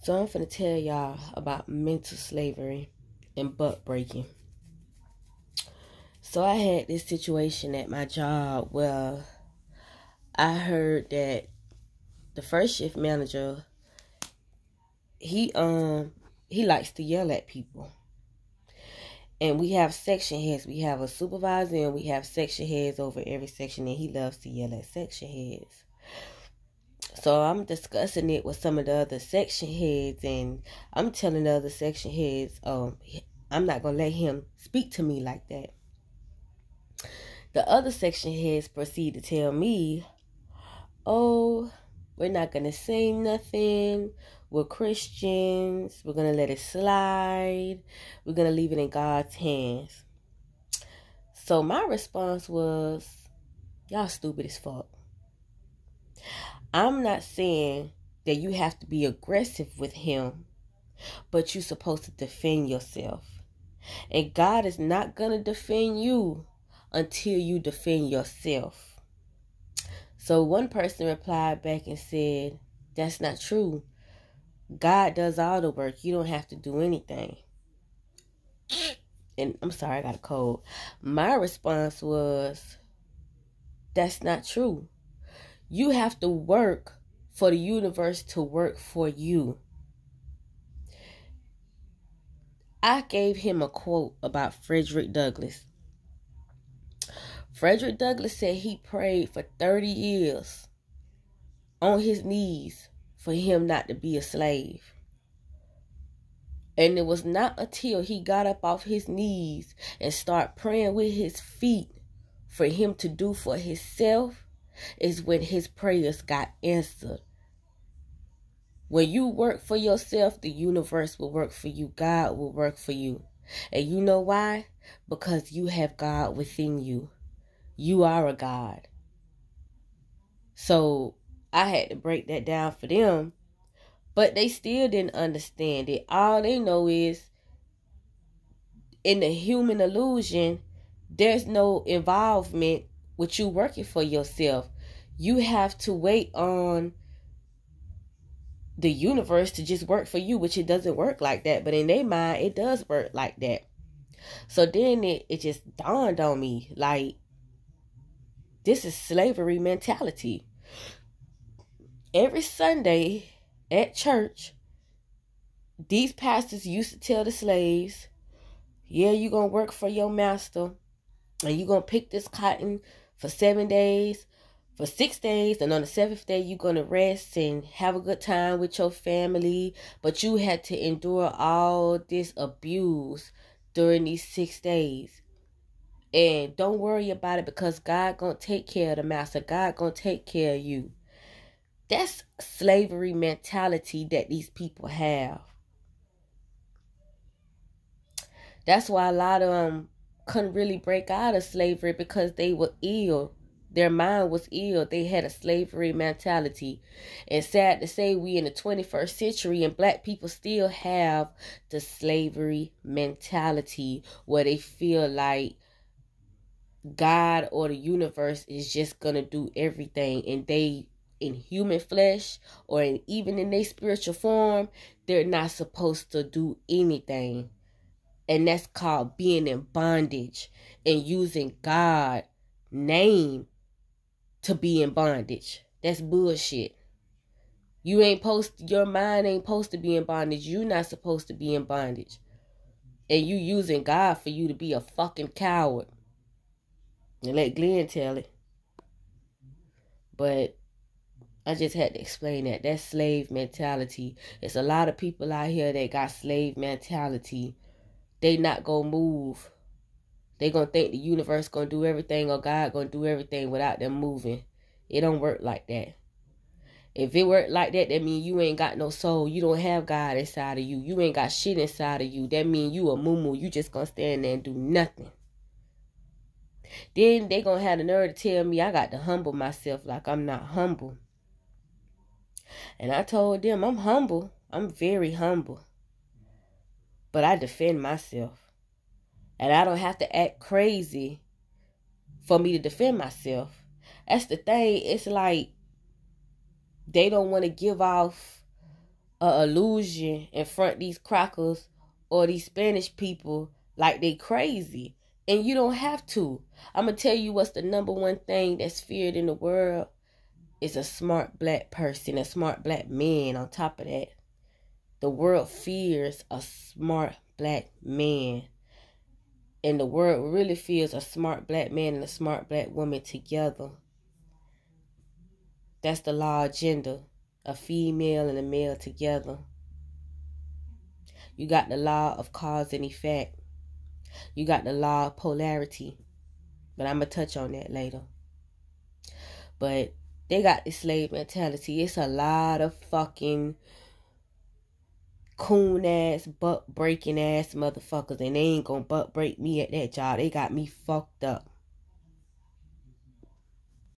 So I'm finna tell y'all about mental slavery and butt breaking. So I had this situation at my job where I heard that the first shift manager, he likes to yell at people. And we have section heads. We have a supervisor and we have section heads over every section, and he loves to yell at section heads. So I'm discussing it with some of the other section heads, and I'm telling the other section heads, I'm not going to let him speak to me like that. The other section heads proceed to tell me, oh, we're not going to say nothing. We're Christians. We're going to let it slide. We're going to leave it in God's hands. So my response was, y'all stupid as fuck. I'm not saying that you have to be aggressive with him, but you're supposed to defend yourself. And God is not going to defend you until you defend yourself. So one person replied back and said, that's not true. God does all the work. You don't have to do anything. And I'm sorry, I got a cold. My response was, that's not true. You have to work for the universe to work for you. I gave him a quote about Frederick Douglass. Frederick Douglass said he prayed for 30 years on his knees for him not to be a slave. And it was not until he got up off his knees and started praying with his feet for him to do for himself is when his prayers got answered. When you work for yourself, the universe will work for you. God will work for you. And you know why? Because you have God within you. You are a God. So I had to break that down for them. But they still didn't understand it. All they know is in the human illusion, there's no involvement with you working for yourself. You have to wait on the universe to just work for you, which it doesn't work like that. But in their mind, it does work like that. So then it just dawned on me, like, this is slavery mentality. Every Sunday at church, these pastors used to tell the slaves, yeah, you're going to work for your master, and you're going to pick this cotton for 7 days, for 6 days, and on the 7th day, you're going to rest and have a good time with your family. But you had to endure all this abuse during these 6 days. And don't worry about it, because God going to take care of the master. God going to take care of you. That's slavery mentality that these people have. That's why a lot of them couldn't really break out of slavery, because they were ill. Their mind was ill. They had a slavery mentality. And sad to say, we in the 21st century and black people still have the slavery mentality where they feel like God or the universe is just going to do everything. And they, in human flesh or even in their spiritual form, they're not supposed to do anything. And that's called being in bondage and using God's name to be in bondage. That's bullshit. Your mind ain't supposed to be in bondage. You're not supposed to be in bondage. And you using God for you to be a fucking coward. And let Glenn tell it. But I just had to explain that. That's slave mentality. There's a lot of people out here that got slave mentality. They not gonna move. They gonna think the universe gonna do everything or God gonna do everything without them moving. It don't work like that. If it worked like that, that means you ain't got no soul. You don't have God inside of you. You ain't got shit inside of you. That means you a moo-moo. You just gonna stand there and do nothing. Then they gonna have the nerve to tell me I got to humble myself like I'm not humble. And I told them I'm humble. I'm very humble. But I defend myself. And I don't have to act crazy for me to defend myself. That's the thing. It's like they don't want to give off a illusion in front of these crackers or these Spanish people like they crazy. And you don't have to. I'm going to tell you what's the number one thing that's feared in the world is a smart black person, a smart black man on top of that. The world fears a smart black man. And the world really fears a smart black man and a smart black woman together. That's the law of gender. A female and a male together. You got the law of cause and effect. You got the law of polarity. But I'm going to touch on that later. But they got this slave mentality. It's a lot of fucking coon ass, butt breaking ass motherfuckers. And they ain't gonna butt break me at that job. They got me fucked up.